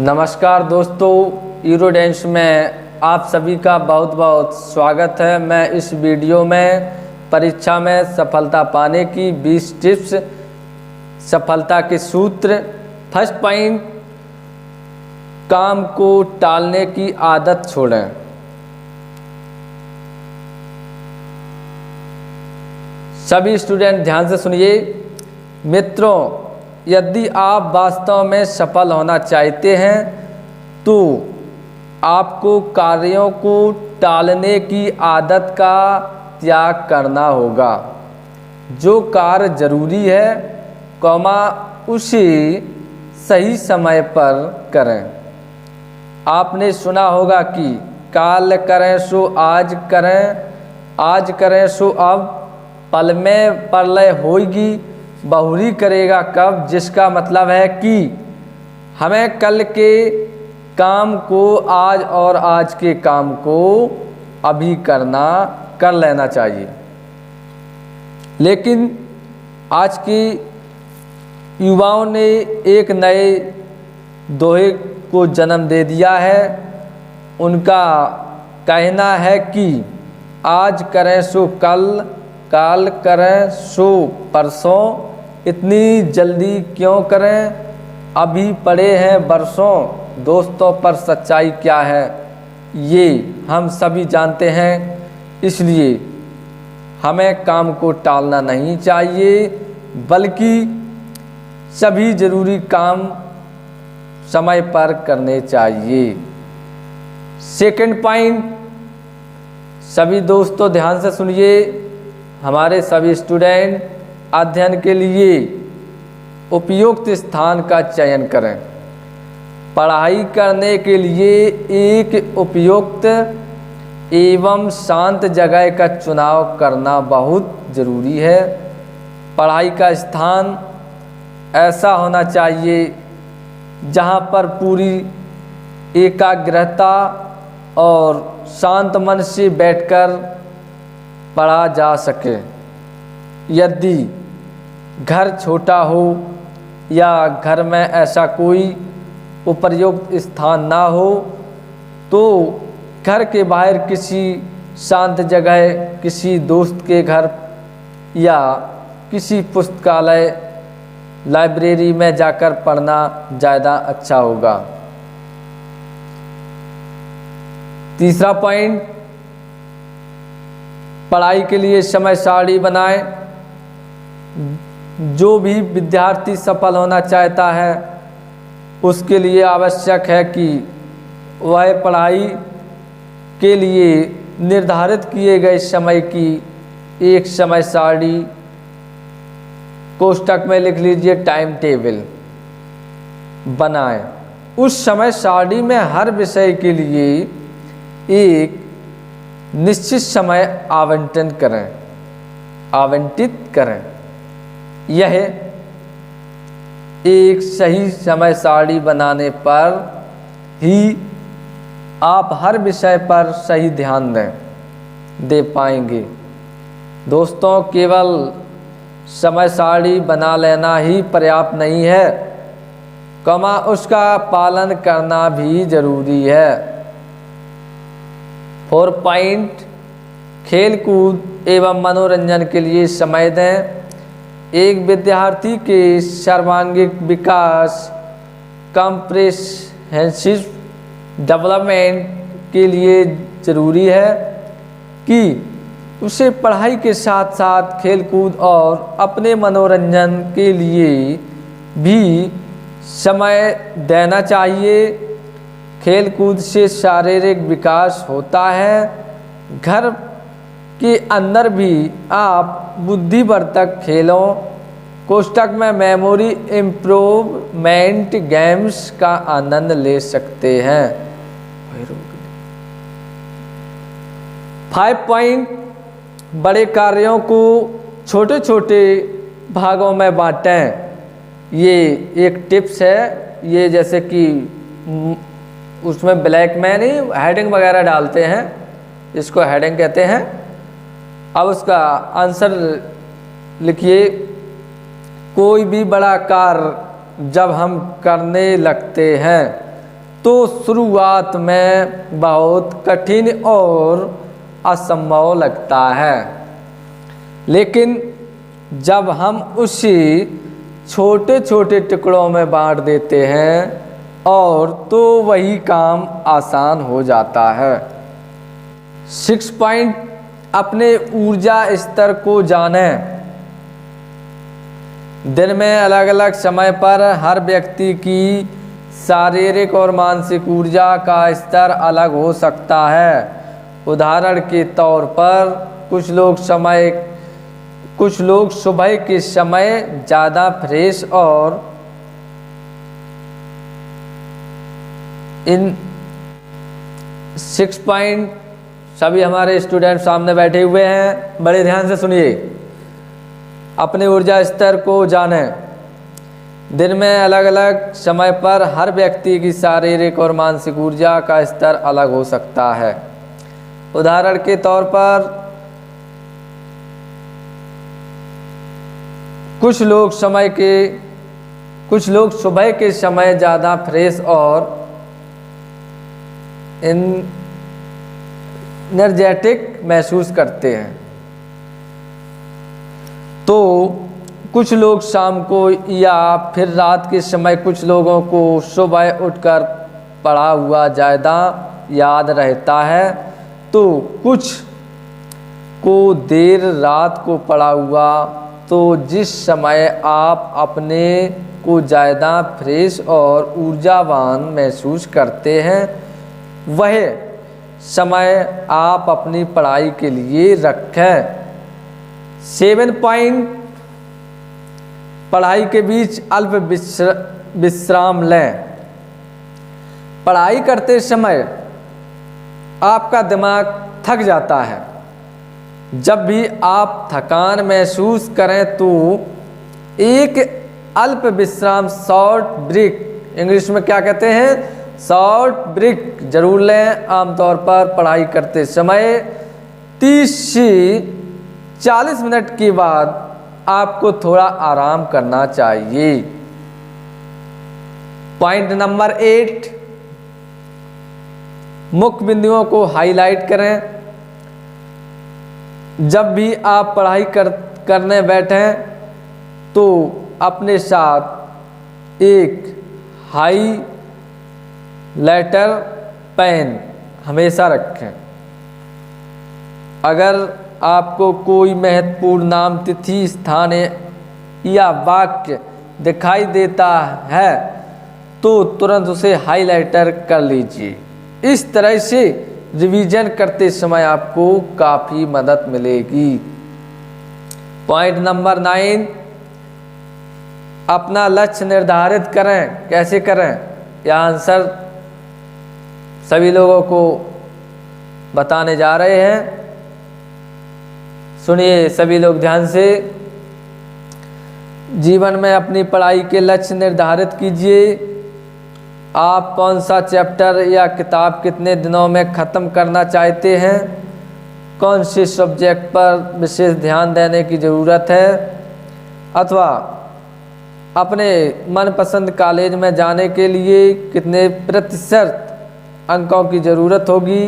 नमस्कार दोस्तों, यूरोडेंस में आप सभी का बहुत बहुत स्वागत है। मैं इस वीडियो में परीक्षा में सफलता पाने की 20 टिप्स, सफलता के सूत्र। फर्स्ट पॉइंट, काम को टालने की आदत छोड़ें। सभी स्टूडेंट ध्यान से सुनिए। मित्रों, यदि आप वास्तव में सफल होना चाहते हैं तो आपको कार्यों को टालने की आदत का त्याग करना होगा। जो कार्य जरूरी है उसे सही समय पर करें। आपने सुना होगा कि काल करें सो आज करें, आज करें सो अब, पल में प्रलय होगी बहुरी करेगा कब। जिसका मतलब है कि हमें कल के काम को आज और आज के काम को अभी कर लेना चाहिए। लेकिन आज की युवाओं ने एक नए दोहे को जन्म दे दिया है। उनका कहना है कि आज करें सो कल, काल करें सो परसों, इतनी जल्दी क्यों करें, अभी पड़े हैं बरसों। दोस्तों, पर सच्चाई क्या है ये हम सभी जानते हैं। इसलिए हमें काम को टालना नहीं चाहिए, बल्कि सभी जरूरी काम समय पर करने चाहिए। सेकंड पॉइंट, सभी दोस्तों ध्यान से सुनिए। हमारे सभी स्टूडेंट अध्ययन के लिए उपयुक्त स्थान का चयन करें। पढ़ाई करने के लिए एक उपयुक्त एवं शांत जगह का चुनाव करना बहुत ज़रूरी है। पढ़ाई का स्थान ऐसा होना चाहिए जहाँ पर पूरी एकाग्रता और शांत मन से बैठकर पढ़ा जा सके। यदि घर छोटा हो या घर में ऐसा कोई उपयुक्त स्थान ना हो तो घर के बाहर किसी शांत जगह, किसी दोस्त के घर या किसी पुस्तकालय, लाइब्रेरी में जाकर पढ़ना ज़्यादा अच्छा होगा। तीसरा पॉइंट, पढ़ाई के लिए समय सारणी बनाएं। जो भी विद्यार्थी सफल होना चाहता है उसके लिए आवश्यक है कि वह पढ़ाई के लिए निर्धारित किए गए समय की एक समय सारणी, कोष्ठक में लिख लीजिए टाइम टेबल, बनाएं। उस समय सारणी में हर विषय के लिए एक निश्चित समय आवंटित करें। यह एक सही समय सारणी बनाने पर ही आप हर विषय पर सही ध्यान दे पाएंगे। दोस्तों, केवल समय सारणी बना लेना ही पर्याप्त नहीं है, उसका पालन करना भी जरूरी है। 4 पॉइंट, खेल कूद एवं मनोरंजन के लिए समय दें। एक विद्यार्थी के सर्वांगीण विकास, कॉम्प्रिहेंसिव डेवलपमेंट के लिए ज़रूरी है कि उसे पढ़ाई के साथ साथ खेल कूद और अपने मनोरंजन के लिए भी समय देना चाहिए। खेल कूद से शारीरिक विकास होता है। घर के अंदर भी आप बुद्धिवर्धक खेलों, कोष्ठक में मेमोरी इम्प्रूवमेंट गेम्स का आनंद ले सकते हैं। 5 पॉइंट, बड़े कार्यों को छोटे छोटे भागों में बांटें। ये एक टिप्स है। ये जैसे कि उसमें ब्लैक में नहीं हेडिंग वगैरह डालते हैं, इसको हेडिंग कहते हैं। अब उसका आंसर लिखिए। कोई भी बड़ा कार्य जब हम करने लगते हैं तो शुरुआत में बहुत कठिन और असंभव लगता है, लेकिन जब हम उसे छोटे छोटे टुकड़ों में बांट देते हैं और तो वही काम आसान हो जाता है। 6 पॉइंट, अपने ऊर्जा स्तर को जानें। दिन में अलग अलग समय पर हर व्यक्ति की शारीरिक और मानसिक ऊर्जा का स्तर अलग हो सकता है। उदाहरण के तौर पर कुछ लोग सुबह के समय ज़्यादा फ्रेश और इन 6 पॉइंट सभी हमारे स्टूडेंट सामने बैठे हुए हैं, बड़े ध्यान से सुनिए। अपने ऊर्जा स्तर को जानें। दिन में अलग अलग समय पर हर व्यक्ति की शारीरिक और मानसिक ऊर्जा का स्तर अलग हो सकता है। उदाहरण के तौर पर कुछ लोग सुबह के समय ज़्यादा फ्रेश और एनर्जेटिक महसूस करते हैं, तो कुछ लोग शाम को या फिर रात के समय कुछ लोगों को सुबह उठकर पढ़ा हुआ ज़्यादा याद रहता है, तो कुछ को देर रात को पढ़ा हुआ। तो जिस समय आप अपने को ज़्यादा फ्रेश और ऊर्जावान महसूस करते हैं, वह समय आप अपनी पढ़ाई के लिए रखें। 7 पॉइंट, पढ़ाई के बीच अल्प विश्राम लें। पढ़ाई करते समय आपका दिमाग थक जाता है। जब भी आप थकान महसूस करें तो एक अल्प विश्राम, शॉर्ट ब्रेक, इंग्लिश में क्या कहते हैं, शॉर्ट ब्रेक जरूर लें। आमतौर पर पढ़ाई करते समय 30 से 40 मिनट के बाद आपको थोड़ा आराम करना चाहिए। पॉइंट नंबर 8, मुख्य बिंदुओं को हाईलाइट करें। जब भी आप पढ़ाई करने बैठें तो अपने साथ एक हाईलाइटर पेन हमेशा रखें। अगर आपको कोई महत्वपूर्ण नाम, तिथि, स्थान या वाक्य दिखाई देता है तो तुरंत उसे हाईलाइटर कर लीजिए। इस तरह से रिवीजन करते समय आपको काफ़ी मदद मिलेगी। पॉइंट नंबर 9, अपना लक्ष्य निर्धारित करें। कैसे करें, यह आंसर सभी लोगों को बताने जा रहे हैं। सुनिए सभी लोग ध्यान से। जीवन में अपनी पढ़ाई के लक्ष्य निर्धारित कीजिए। आप कौन सा चैप्टर या किताब कितने दिनों में ख़त्म करना चाहते हैं, कौन से सब्जेक्ट पर विशेष ध्यान देने की ज़रूरत है, अथवा अपने मनपसंद कॉलेज में जाने के लिए कितने प्रतिशत अंकों की ज़रूरत होगी।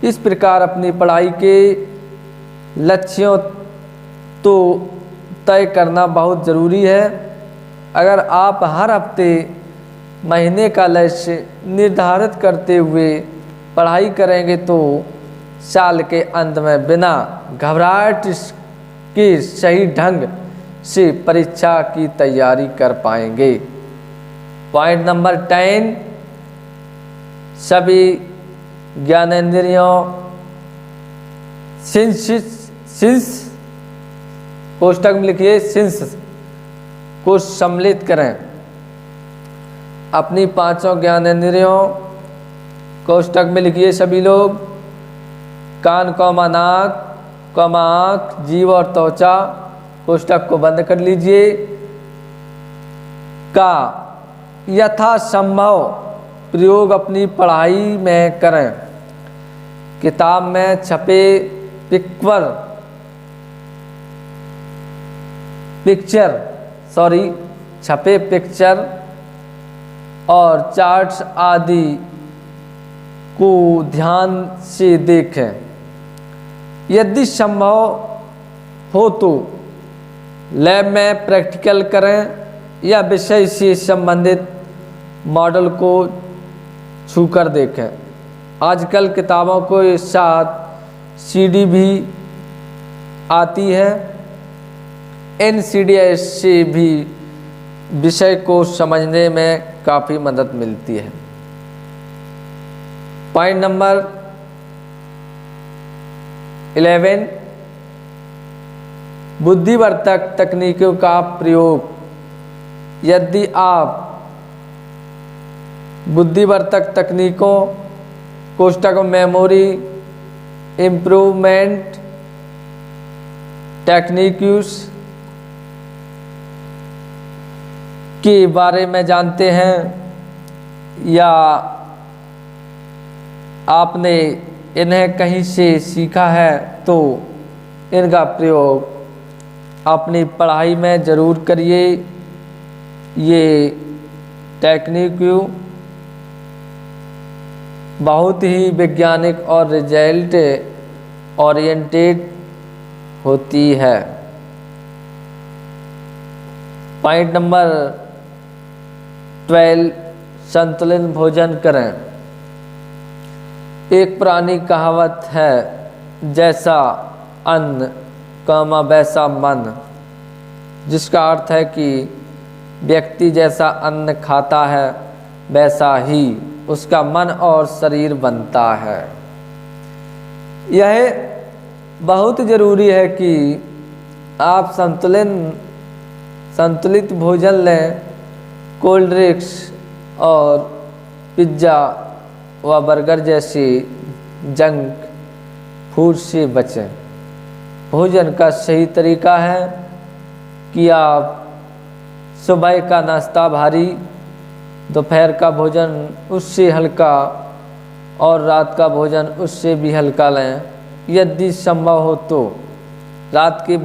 इस प्रकार अपनी पढ़ाई के लक्ष्यों तो तय करना बहुत ज़रूरी है। अगर आप हर हफ्ते, महीने का लक्ष्य निर्धारित करते हुए पढ़ाई करेंगे तो साल के अंत में बिना घबराहट के सही ढंग से परीक्षा की तैयारी कर पाएंगे। पॉइंट नंबर 10, सभी ज्ञानेंद्रियों सिंस कोष्टक में लिखिए, सिंस को सम्मिलित करें। अपनी 5 ज्ञानेंद्रियों कोष्टक में लिखिए सभी लोग। कान, नाक, आँख, जीभ और त्वचा, कोष्टक को बंद कर लीजिए। का यथासंभव प्रयोग अपनी पढ़ाई में करें। किताब में छपे पिक्चर और चार्ट्स आदि को ध्यान से देखें। यदि संभव हो तो लैब में प्रैक्टिकल करें या विषय से संबंधित मॉडल को छूकर देखें। आजकल किताबों के साथ सीडी भी आती है। इन सीडी से भी विषय को समझने में काफ़ी मदद मिलती है। पॉइंट नंबर 11, बुद्धिवर्धक तकनीकों का प्रयोग। यदि आप बुद्धिवर्धक तकनीकों कोष्ठक मेमोरी इम्प्रूवमेंट टेक्निक्स के बारे में जानते हैं या आपने इन्हें कहीं से सीखा है तो इनका प्रयोग अपनी पढ़ाई में ज़रूर करिए। ये टेक्निक बहुत ही वैज्ञानिक और रिजल्ट ओरिएंटेड होती है। पॉइंट नंबर 12, संतुलित भोजन करें। एक पुरानी कहावत है, जैसा अन्न कामा वैसा मन, जिसका अर्थ है कि व्यक्ति जैसा अन्न खाता है वैसा ही उसका मन और शरीर बनता है। यह बहुत ज़रूरी है कि आप संतुलित भोजन लें। कोल्ड ड्रिंक्स और पिज्ज़ा व बर्गर जैसे जंक फूड से बचें। भोजन का सही तरीका है कि आप सुबह का नाश्ता भारी, दोपहर का भोजन उससे हल्का और रात का भोजन उससे भी हल्का लें। यदि संभव हो तो रात के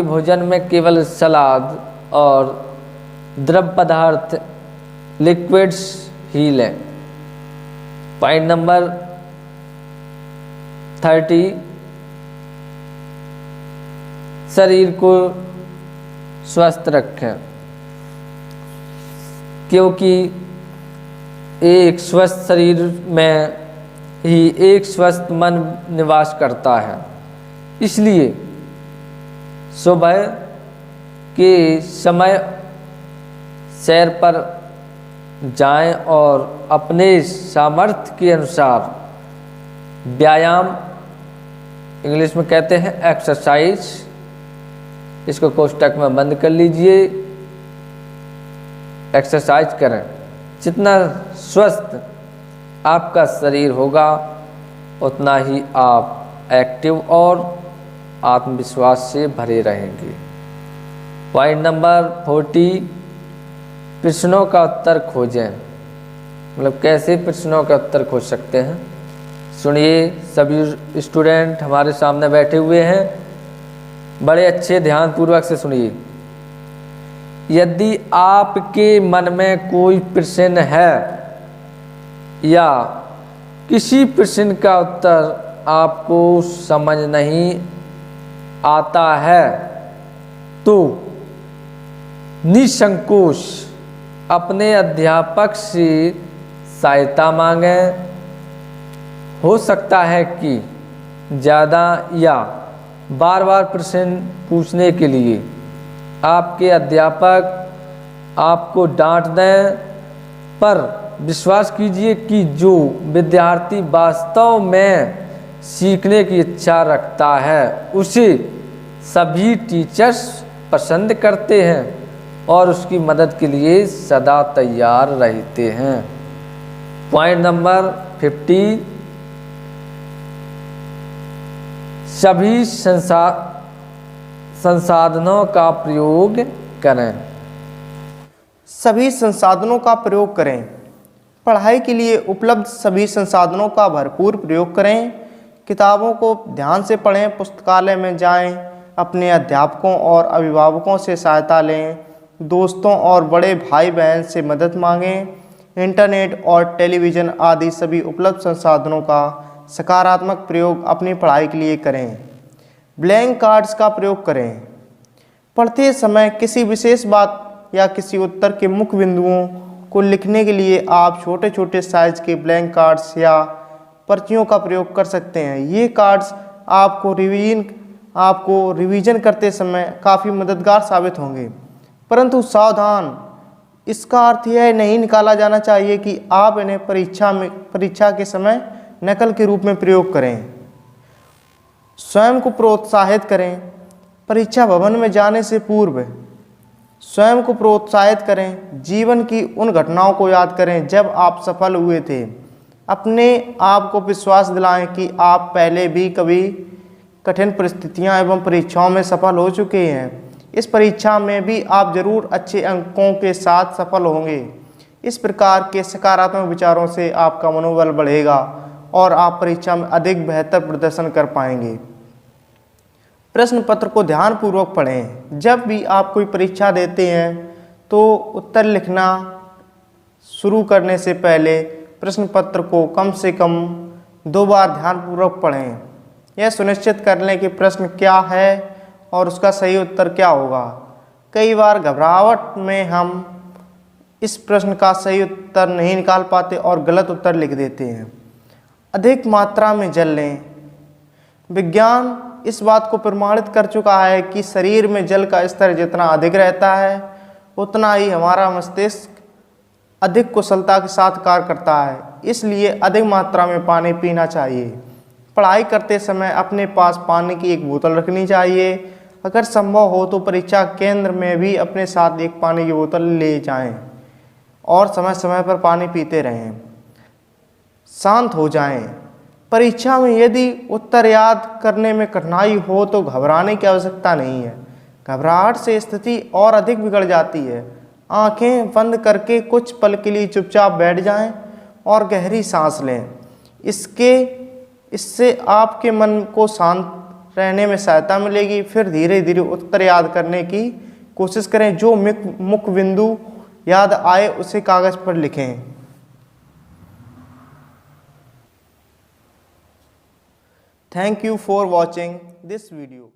भोजन में केवल सलाद और द्रव पदार्थ लिक्विड्स ही लें। पॉइंट नंबर 30, शरीर को स्वस्थ रखें, क्योंकि एक स्वस्थ शरीर में ही एक स्वस्थ मन निवास करता है। इसलिए सुबह के समय सैर पर जाएं और अपने सामर्थ्य के अनुसार व्यायाम, इंग्लिश में कहते हैं एक्सरसाइज, इसको कोष्ठक में बंद कर लीजिए, एक्सरसाइज करें। जितना स्वस्थ आपका शरीर होगा उतना ही आप एक्टिव और आत्मविश्वास से भरे रहेंगे। पॉइंट नंबर 40, प्रश्नों का उत्तर खोजें। मतलब कैसे प्रश्नों का उत्तर खोज सकते हैं, सुनिए। सभी स्टूडेंट हमारे सामने बैठे हुए हैं, बड़े अच्छे ध्यानपूर्वक से सुनिए। यदि आपके मन में कोई प्रश्न है या किसी प्रश्न का उत्तर आपको समझ नहीं आता है तो निसंकोच अपने अध्यापक से सहायता मांगें। हो सकता है कि ज़्यादा या बार बार प्रश्न पूछने के लिए आपके अध्यापक आपको डांट दें, पर विश्वास कीजिए कि जो विद्यार्थी वास्तव में सीखने की इच्छा रखता है उसे सभी टीचर्स पसंद करते हैं और उसकी मदद के लिए सदा तैयार रहते हैं। पॉइंट नंबर 50, सभी संसाधनों का प्रयोग करें। सभी संसाधनों का प्रयोग करें। पढ़ाई के लिए उपलब्ध सभी संसाधनों का भरपूर प्रयोग करें। किताबों को ध्यान से पढ़ें, पुस्तकालय में जाएं, अपने अध्यापकों और अभिभावकों से सहायता लें, दोस्तों और बड़े भाई बहन से मदद मांगें। इंटरनेट और टेलीविज़न आदि सभी उपलब्ध संसाधनों का सकारात्मक प्रयोग अपनी पढ़ाई के लिए करें। ब्लैंक कार्ड्स का प्रयोग करें। पढ़ते समय किसी विशेष बात या किसी उत्तर के मुख्य बिंदुओं को लिखने के लिए आप छोटे छोटे साइज के ब्लैंक कार्ड्स या पर्चियों का प्रयोग कर सकते हैं। ये कार्ड्स आपको रिवीजन करते समय काफ़ी मददगार साबित होंगे। परंतु सावधान, इसका अर्थ यह नहीं निकाला जाना चाहिए कि आप इन्हें परीक्षा के समय नकल के रूप में प्रयोग करें। स्वयं को प्रोत्साहित करें। परीक्षा भवन में जाने से पूर्व स्वयं को प्रोत्साहित करें। जीवन की उन घटनाओं को याद करें जब आप सफल हुए थे। अपने आप को विश्वास दिलाएं कि आप पहले भी कभी कठिन परिस्थितियां एवं परीक्षाओं में सफल हो चुके हैं। इस परीक्षा में भी आप जरूर अच्छे अंकों के साथ सफल होंगे। इस प्रकार के सकारात्मक विचारों से आपका मनोबल बढ़ेगा और आप परीक्षा में अधिक बेहतर प्रदर्शन कर पाएंगे। प्रश्न पत्र को ध्यानपूर्वक पढ़ें। जब भी आप कोई परीक्षा देते हैं तो उत्तर लिखना शुरू करने से पहले प्रश्न पत्र को कम से कम 2 बार ध्यानपूर्वक पढ़ें। यह सुनिश्चित कर लें कि प्रश्न क्या है और उसका सही उत्तर क्या होगा। कई बार घबराहट में हम इस प्रश्न का सही उत्तर नहीं निकाल पाते और गलत उत्तर लिख देते हैं। अधिक मात्रा में जल लें। विज्ञान इस बात को प्रमाणित कर चुका है कि शरीर में जल का स्तर जितना अधिक रहता है उतना ही हमारा मस्तिष्क अधिक कुशलता के साथ कार्य करता है। इसलिए अधिक मात्रा में पानी पीना चाहिए। पढ़ाई करते समय अपने पास पानी की एक बोतल रखनी चाहिए। अगर संभव हो तो परीक्षा केंद्र में भी अपने साथ एक पानी की बोतल ले जाएं और समय समय पर पानी पीते रहें। शांत हो जाएं। परीक्षा में यदि उत्तर याद करने में कठिनाई हो तो घबराने की आवश्यकता नहीं है। घबराहट से स्थिति और अधिक बिगड़ जाती है। आंखें बंद करके कुछ पल के लिए चुपचाप बैठ जाएं और गहरी सांस लें। इससे आपके मन को शांत रहने में सहायता मिलेगी। फिर धीरे धीरे उत्तर याद करने की कोशिश करें। जो मुख्य बिंदु याद आए उसे कागज पर लिखें। Thank you for watching this video.